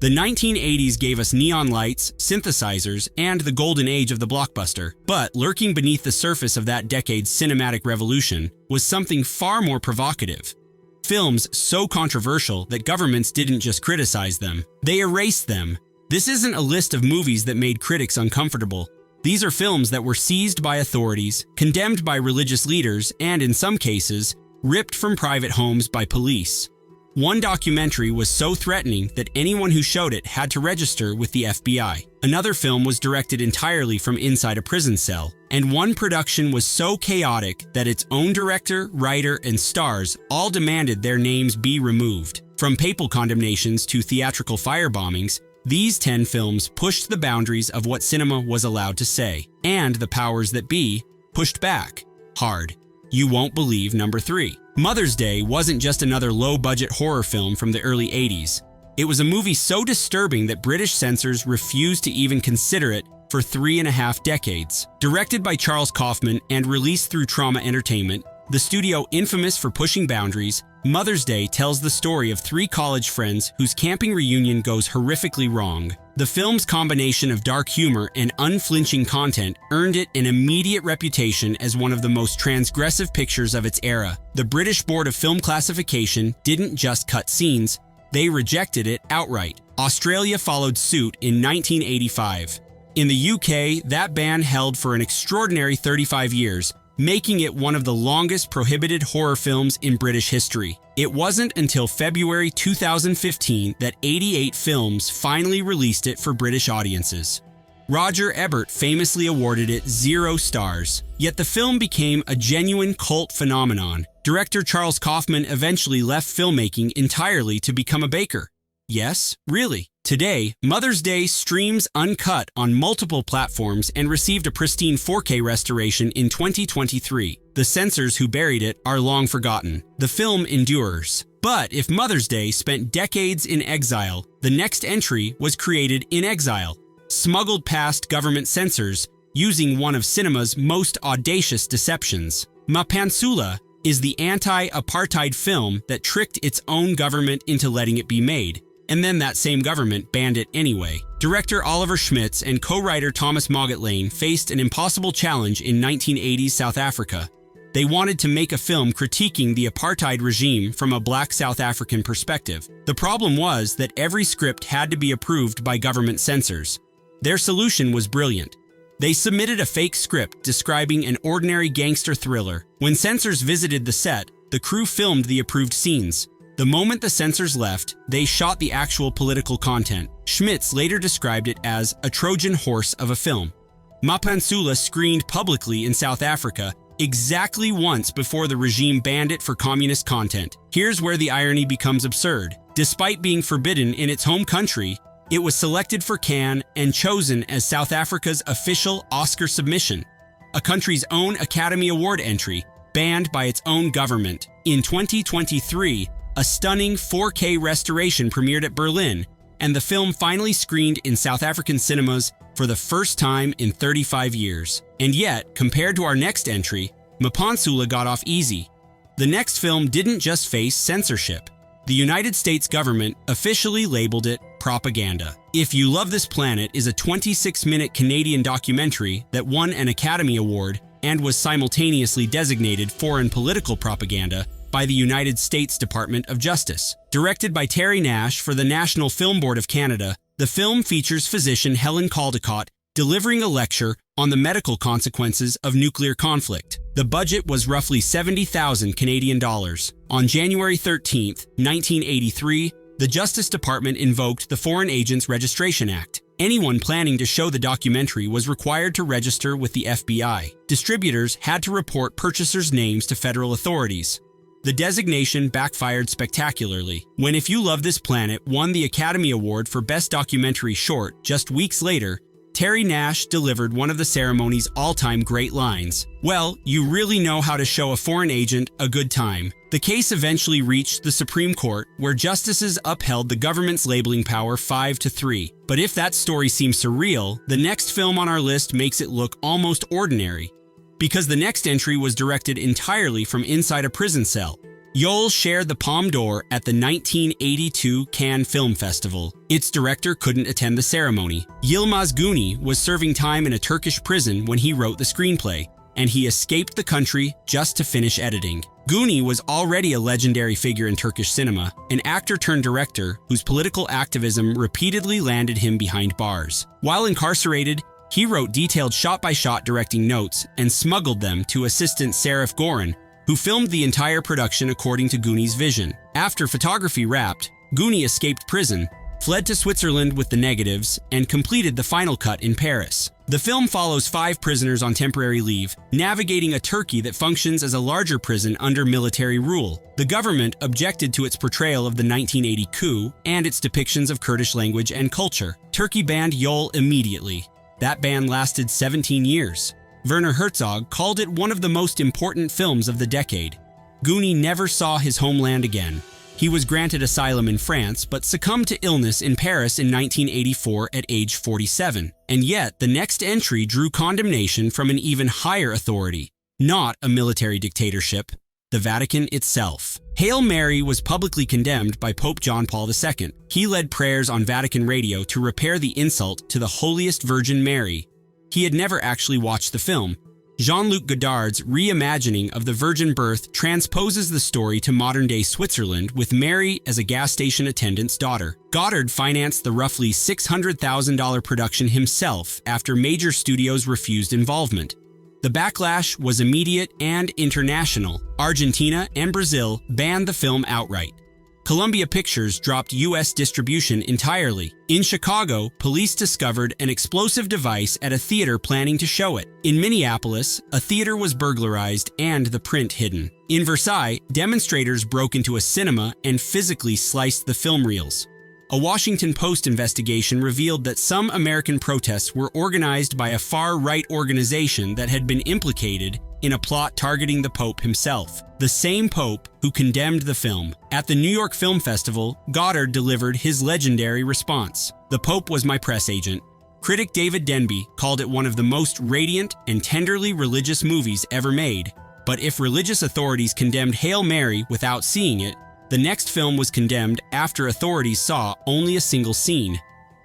The 1980s gave us neon lights, synthesizers, and the golden age of the blockbuster. But lurking beneath the surface of that decade's cinematic revolution was something far more provocative. Films so controversial that governments didn't just criticize them, they erased them. This isn't a list of movies that made critics uncomfortable. These are films that were seized by authorities, condemned by religious leaders, and in some cases, ripped from private homes by police. One documentary was so threatening that anyone who showed it had to register with the FBI. Another film was directed entirely from inside a prison cell. And one production was so chaotic that its own director, writer, and stars all demanded their names be removed. From papal condemnations to theatrical firebombings, these 10 films pushed the boundaries of what cinema was allowed to say. And the powers that be pushed back hard. You won't believe number 3. Mother's Day wasn't just another low-budget horror film from the early 80s. It was a movie so disturbing that British censors refused to even consider it for 3.5 decades. Directed by Charles Kaufman and released through Trauma Entertainment, the studio infamous for pushing boundaries, Mother's Day tells the story of 3 college friends whose camping reunion goes horrifically wrong. The film's combination of dark humor and unflinching content earned it an immediate reputation as one of the most transgressive pictures of its era. The British Board of Film Classification didn't just cut scenes, they rejected it outright. Australia followed suit in 1985. In the UK, that ban held for an extraordinary 35 years, making it one of the longest prohibited horror films in British history. It wasn't until February 2015 that 88 films finally released it for British audiences. Roger Ebert famously awarded it 0 stars, yet the film became a genuine cult phenomenon. Director Charles Kaufman eventually left filmmaking entirely to become a baker. Yes, really. Today, Mother's Day streams uncut on multiple platforms and received a pristine 4K restoration in 2023. The censors who buried it are long forgotten. The film endures. But if Mother's Day spent decades in exile, the next entry was created in exile, smuggled past government censors using one of cinema's most audacious deceptions. Mapansula is the anti-apartheid film that tricked its own government into letting it be made. And then that same government banned it anyway. Director Oliver Schmitz and co-writer Thomas Moggatlane faced an impossible challenge in 1980s South Africa. They wanted to make a film critiquing the apartheid regime from a black South African perspective. The problem was that every script had to be approved by government censors. Their solution was brilliant. They submitted a fake script describing an ordinary gangster thriller. When censors visited the set, the crew filmed the approved scenes. The moment the censors left, they shot the actual political content. Schmitz later described it as a Trojan horse of a film. Mapansula screened publicly in South Africa exactly once before the regime banned it for communist content. Here's where the irony becomes absurd. Despite being forbidden in its home country, it was selected for Cannes and chosen as South Africa's official Oscar submission, a country's own Academy Award entry, banned by its own government. In 2023, a stunning 4K restoration premiered at Berlin, and the film finally screened in South African cinemas for the first time in 35 years. And yet, compared to our next entry, Mapansula got off easy. The next film didn't just face censorship. The United States government officially labeled it propaganda. If You Love This Planet is a 26-minute Canadian documentary that won an Academy Award and was simultaneously designated foreign political propaganda by the United States Department of Justice. Directed by Terry Nash for the National Film Board of Canada, the film features physician Helen Caldicott delivering a lecture on the medical consequences of nuclear conflict. The budget was roughly 70,000 Canadian dollars. On January 13, 1983, the Justice Department invoked the Foreign Agents Registration Act. Anyone planning to show the documentary was required to register with the FBI. Distributors had to report purchasers' names to federal authorities. The designation backfired spectacularly. When If You Love This Planet won the Academy Award for Best Documentary Short just weeks later, Terry Nash delivered one of the ceremony's all-time great lines. "Well, you really know how to show a foreign agent a good time." The case eventually reached the Supreme Court, where justices upheld the government's labeling power 5-3. But if that story seems surreal, the next film on our list makes it look almost ordinary. Because the next entry was directed entirely from inside a prison cell. Yol shared the Palme d'Or at the 1982 Cannes Film Festival. Its director couldn't attend the ceremony. Yilmaz Güney was serving time in a Turkish prison when he wrote the screenplay, and he escaped the country just to finish editing. Güney was already a legendary figure in Turkish cinema, an actor-turned-director whose political activism repeatedly landed him behind bars. While incarcerated, he wrote detailed shot-by-shot directing notes and smuggled them to assistant Serif Goran, who filmed the entire production according to Güney's vision. After photography wrapped, Güney escaped prison, fled to Switzerland with the negatives, and completed the final cut in Paris. The film follows 5 prisoners on temporary leave, navigating a Turkey that functions as a larger prison under military rule. The government objected to its portrayal of the 1980 coup and its depictions of Kurdish language and culture. Turkey banned Yol immediately. That ban lasted 17 years. Werner Herzog called it one of the most important films of the decade. Güney never saw his homeland again. He was granted asylum in France, but succumbed to illness in Paris in 1984 at age 47. And yet, the next entry drew condemnation from an even higher authority, not a military dictatorship, the Vatican itself. Hail Mary was publicly condemned by Pope John Paul II. He led prayers on Vatican radio to repair the insult to the holiest Virgin Mary. He had never actually watched the film. Jean-Luc Godard's reimagining of the virgin birth transposes the story to modern-day Switzerland with Mary as a gas station attendant's daughter. Godard financed the roughly $600,000 production himself after major studios refused involvement. The backlash was immediate and international. Argentina and Brazil banned the film outright. Columbia Pictures dropped U.S. distribution entirely. In Chicago, police discovered an explosive device at a theater planning to show it. In Minneapolis, a theater was burglarized and the print hidden. In Versailles, demonstrators broke into a cinema and physically sliced the film reels. A Washington Post investigation revealed that some American protests were organized by a far-right organization that had been implicated in a plot targeting the Pope himself, the same Pope who condemned the film. At the New York Film Festival, Godard delivered his legendary response. "The Pope was my press agent." Critic David Denby called it one of the most radiant and tenderly religious movies ever made. But if religious authorities condemned Hail Mary without seeing it, the next film was condemned after authorities saw only a single scene,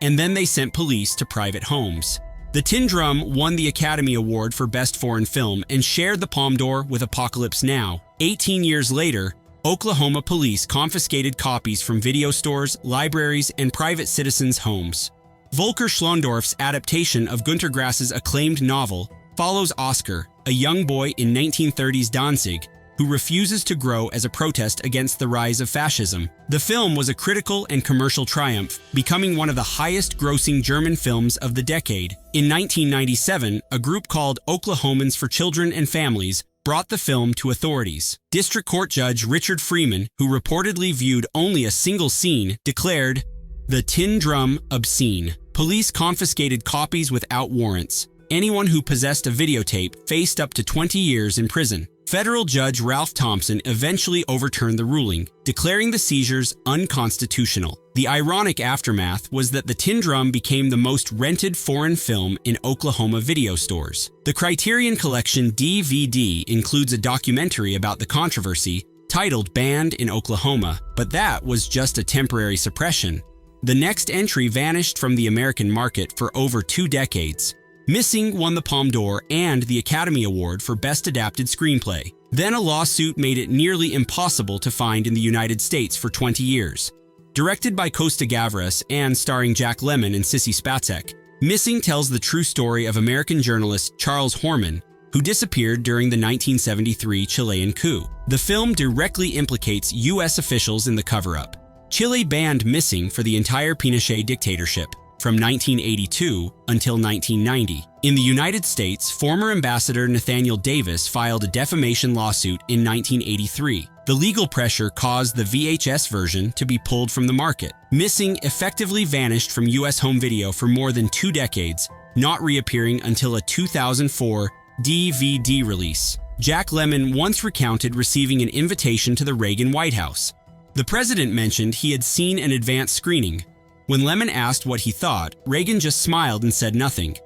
and then they sent police to private homes. The Tin Drum won the Academy Award for Best Foreign Film and shared the Palme d'Or with Apocalypse Now. 18 years later, Oklahoma police confiscated copies from video stores, libraries, and private citizens' homes. Volker Schlondorff's adaptation of Günter Grass's acclaimed novel follows Oscar, a young boy in 1930s Danzig, who refuses to grow as a protest against the rise of fascism. The film was a critical and commercial triumph, becoming one of the highest-grossing German films of the decade. In 1997, a group called Oklahomans for Children and Families brought the film to authorities. District Court Judge Richard Freeman, who reportedly viewed only a single scene, declared the Tin Drum obscene. Police confiscated copies without warrants. Anyone who possessed a videotape faced up to 20 years in prison. Federal Judge Ralph Thompson eventually overturned the ruling, declaring the seizures unconstitutional. The ironic aftermath was that the Tin Drum became the most rented foreign film in Oklahoma video stores. The Criterion Collection DVD includes a documentary about the controversy titled Banned in Oklahoma, but that was just a temporary suppression. The next entry vanished from the American market for over 2 decades. Missing won the Palme d'Or and the Academy Award for Best Adapted Screenplay. Then a lawsuit made it nearly impossible to find in the United States for 20 years. Directed by Costa Gavras and starring Jack Lemmon and Sissy Spacek, Missing tells the true story of American journalist Charles Horman, who disappeared during the 1973 Chilean coup. The film directly implicates U.S. officials in the cover-up. Chile banned Missing for the entire Pinochet dictatorship, from 1982 until 1990. In the United States, former Ambassador Nathaniel Davis filed a defamation lawsuit in 1983. The legal pressure caused the VHS version to be pulled from the market. Missing effectively vanished from U.S. home video for more than 2 decades, not reappearing until a 2004 DVD release. Jack Lemmon once recounted receiving an invitation to the Reagan White House. The president mentioned he had seen an advanced screening. When Lemmon asked what he thought, Reagan just smiled and said nothing.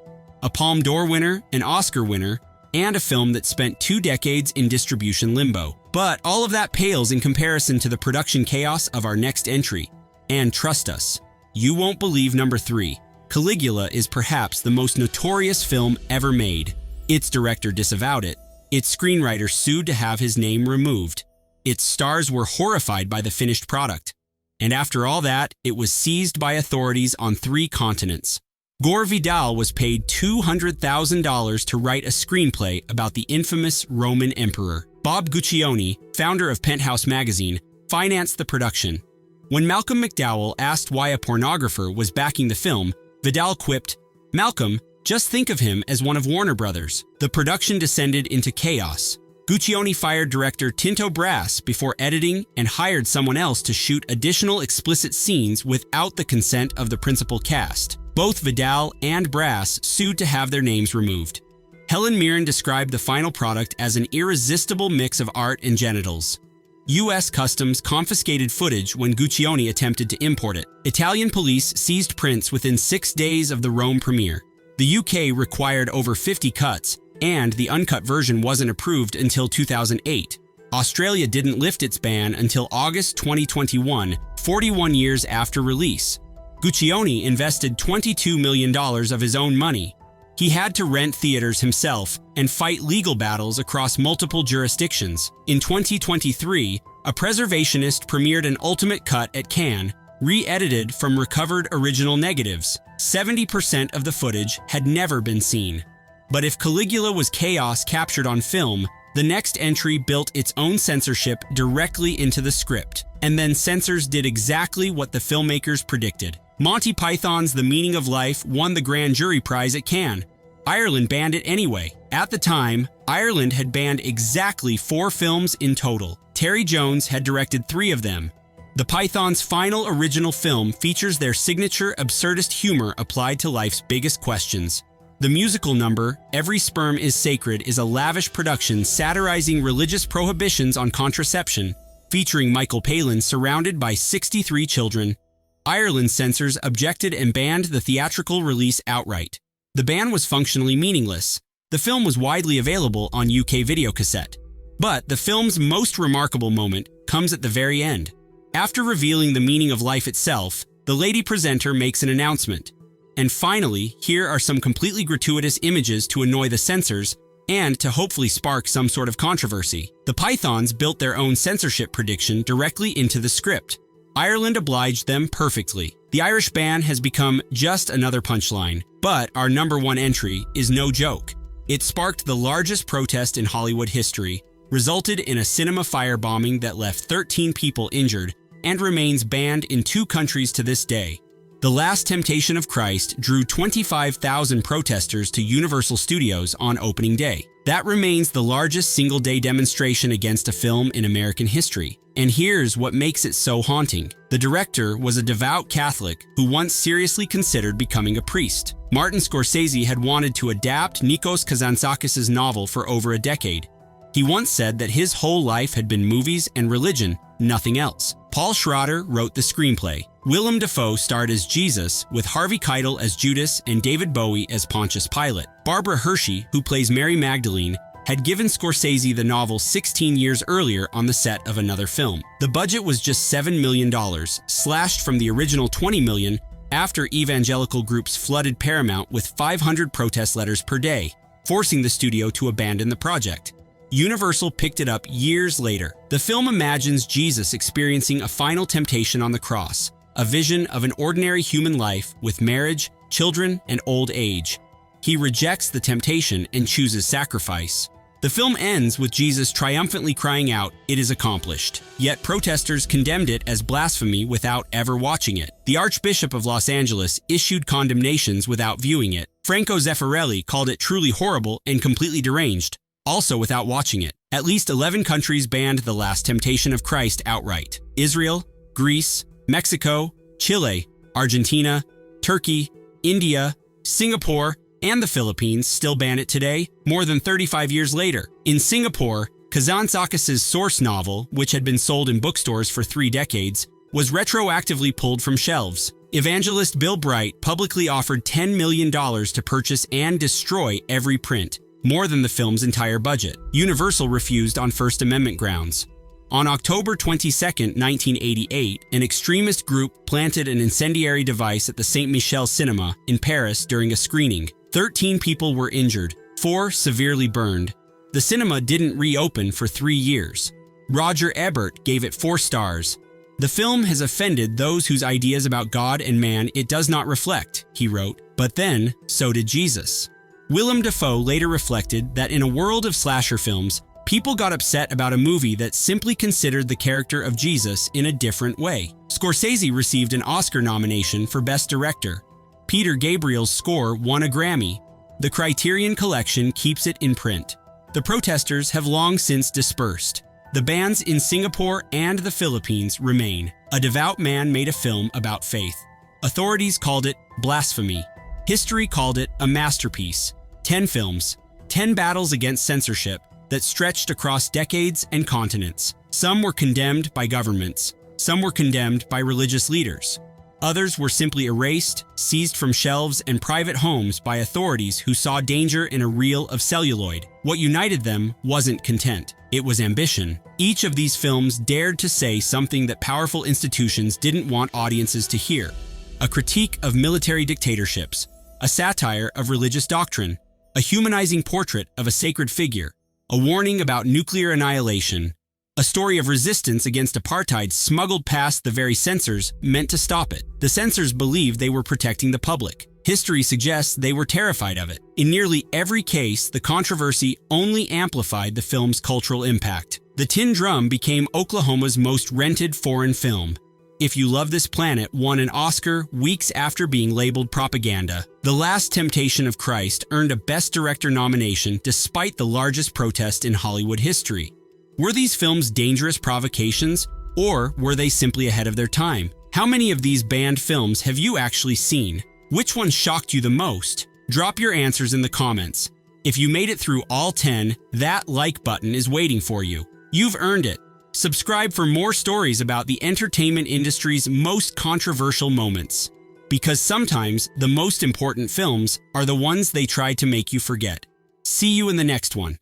A Palme d'Or winner, an Oscar winner, and a film that spent 2 decades in distribution limbo. But all of that pales in comparison to the production chaos of our next entry. And trust us, you won't believe number 3. Caligula is perhaps the most notorious film ever made. Its director disavowed it. Its screenwriter sued to have his name removed. Its stars were horrified by the finished product. And after all that, it was seized by authorities on 3 continents. Gore Vidal was paid $200,000 to write a screenplay about the infamous Roman emperor. Bob Guccione, founder of Penthouse magazine, financed the production. When Malcolm McDowell asked why a pornographer was backing the film, Vidal quipped, "Malcolm, just think of him as one of Warner Brothers." The production descended into chaos. Guccione fired director Tinto Brass before editing and hired someone else to shoot additional explicit scenes without the consent of the principal cast. Both Vidal and Brass sued to have their names removed. Helen Mirren described the final product as an irresistible mix of art and genitals. U.S. Customs confiscated footage when Guccione attempted to import it. Italian police seized prints within 6 days of the Rome premiere. The UK required over 50 cuts, and the uncut version wasn't approved until 2008. Australia didn't lift its ban until August 2021, 41 years after release. Guccione invested $22 million of his own money. He had to rent theaters himself and fight legal battles across multiple jurisdictions. In 2023, a preservationist premiered an ultimate cut at Cannes, re-edited from recovered original negatives. 70% of the footage had never been seen. But if Caligula was chaos captured on film, the next entry built its own censorship directly into the script. And then censors did exactly what the filmmakers predicted. Monty Python's The Meaning of Life won the Grand Jury Prize at Cannes. Ireland banned it anyway. At the time, Ireland had banned exactly 4 films in total. Terry Jones had directed 3 of them. The Pythons' final original film features their signature absurdist humor applied to life's biggest questions. The musical number, Every Sperm is Sacred, is a lavish production satirizing religious prohibitions on contraception, featuring Michael Palin surrounded by 63 children. Ireland censors objected and banned the theatrical release outright. The ban was functionally meaningless. The film was widely available on UK videocassette. But the film's most remarkable moment comes at the very end. After revealing the meaning of life itself, the lady presenter makes an announcement. And finally, here are some completely gratuitous images to annoy the censors and to hopefully spark some sort of controversy. The Pythons built their own censorship prediction directly into the script. Ireland obliged them perfectly. The Irish ban has become just another punchline. But our number 1 entry is no joke. It sparked the largest protest in Hollywood history, resulted in a cinema firebombing that left 13 people injured, and remains banned in 2 countries to this day. The Last Temptation of Christ drew 25,000 protesters to Universal Studios on opening day. That remains the largest single-day demonstration against a film in American history. And here's what makes it so haunting. The director was a devout Catholic who once seriously considered becoming a priest. Martin Scorsese had wanted to adapt Nikos Kazantzakis' novel for over a decade. He once said that his whole life had been movies and religion, nothing else. Paul Schrader wrote the screenplay. Willem Dafoe starred as Jesus, with Harvey Keitel as Judas and David Bowie as Pontius Pilate. Barbara Hershey, who plays Mary Magdalene, had given Scorsese the novel 16 years earlier on the set of another film. The budget was just $7 million, slashed from the original $20 million after evangelical groups flooded Paramount with 500 protest letters per day, forcing the studio to abandon the project. Universal picked it up years later. The film imagines Jesus experiencing a final temptation on the cross, a vision of an ordinary human life with marriage, children, and old age. He rejects the temptation and chooses sacrifice. The film ends with Jesus triumphantly crying out, "It is accomplished." Yet protesters condemned it as blasphemy without ever watching it. The Archbishop of Los Angeles issued condemnations without viewing it. Franco Zeffirelli called it truly horrible and completely deranged, also without watching it. At least 11 countries banned The Last Temptation of Christ outright. Israel, Greece, Mexico, Chile, Argentina, Turkey, India, Singapore, and the Philippines still ban it today, more than 35 years later. In Singapore, Kazantzakis' source novel, which had been sold in bookstores for 3 decades, was retroactively pulled from shelves. Evangelist Bill Bright publicly offered $10 million to purchase and destroy every print. more than the film's entire budget. Universal refused on First Amendment grounds. On October 22, 1988, an extremist group planted an incendiary device at the Saint Michel Cinema in Paris during a screening. 13 people were injured, 4 severely burned. The cinema didn't reopen for 3 years. Roger Ebert gave it 4 stars. "The film has offended those whose ideas about God and man it does not reflect," he wrote, "but then, so did Jesus." Willem Dafoe later reflected that in a world of slasher films, people got upset about a movie that simply considered the character of Jesus in a different way. Scorsese received an Oscar nomination for Best Director. Peter Gabriel's score won a Grammy. The Criterion Collection keeps it in print. The protesters have long since dispersed. The bans in Singapore and the Philippines remain. A devout man made a film about faith. Authorities called it blasphemy. History called it a masterpiece. 10 films, 10 battles against censorship that stretched across decades and continents. Some were condemned by governments. Some were condemned by religious leaders. Others were simply erased, seized from shelves and private homes by authorities who saw danger in a reel of celluloid. What united them wasn't content. It was ambition. Each of these films dared to say something that powerful institutions didn't want audiences to hear. A critique of military dictatorships, a satire of religious doctrine, a humanizing portrait of a sacred figure, a warning about nuclear annihilation, a story of resistance against apartheid smuggled past the very censors meant to stop it. The censors believed they were protecting the public. History suggests they were terrified of it. In nearly every case, the controversy only amplified the film's cultural impact. The Tin Drum became Oklahoma's most rented foreign film. If You Love This Planet won an Oscar weeks after being labeled propaganda. The Last Temptation of Christ earned a Best Director nomination despite the largest protest in Hollywood history. Were these films dangerous provocations, or were they simply ahead of their time? How many of these banned films have you actually seen? Which one shocked you the most? Drop your answers in the comments. If you made it through all 10, that like button is waiting for you. You've earned it. Subscribe for more stories about the entertainment industry's most controversial moments. Because sometimes the most important films are the ones they try to make you forget. See you in the next one.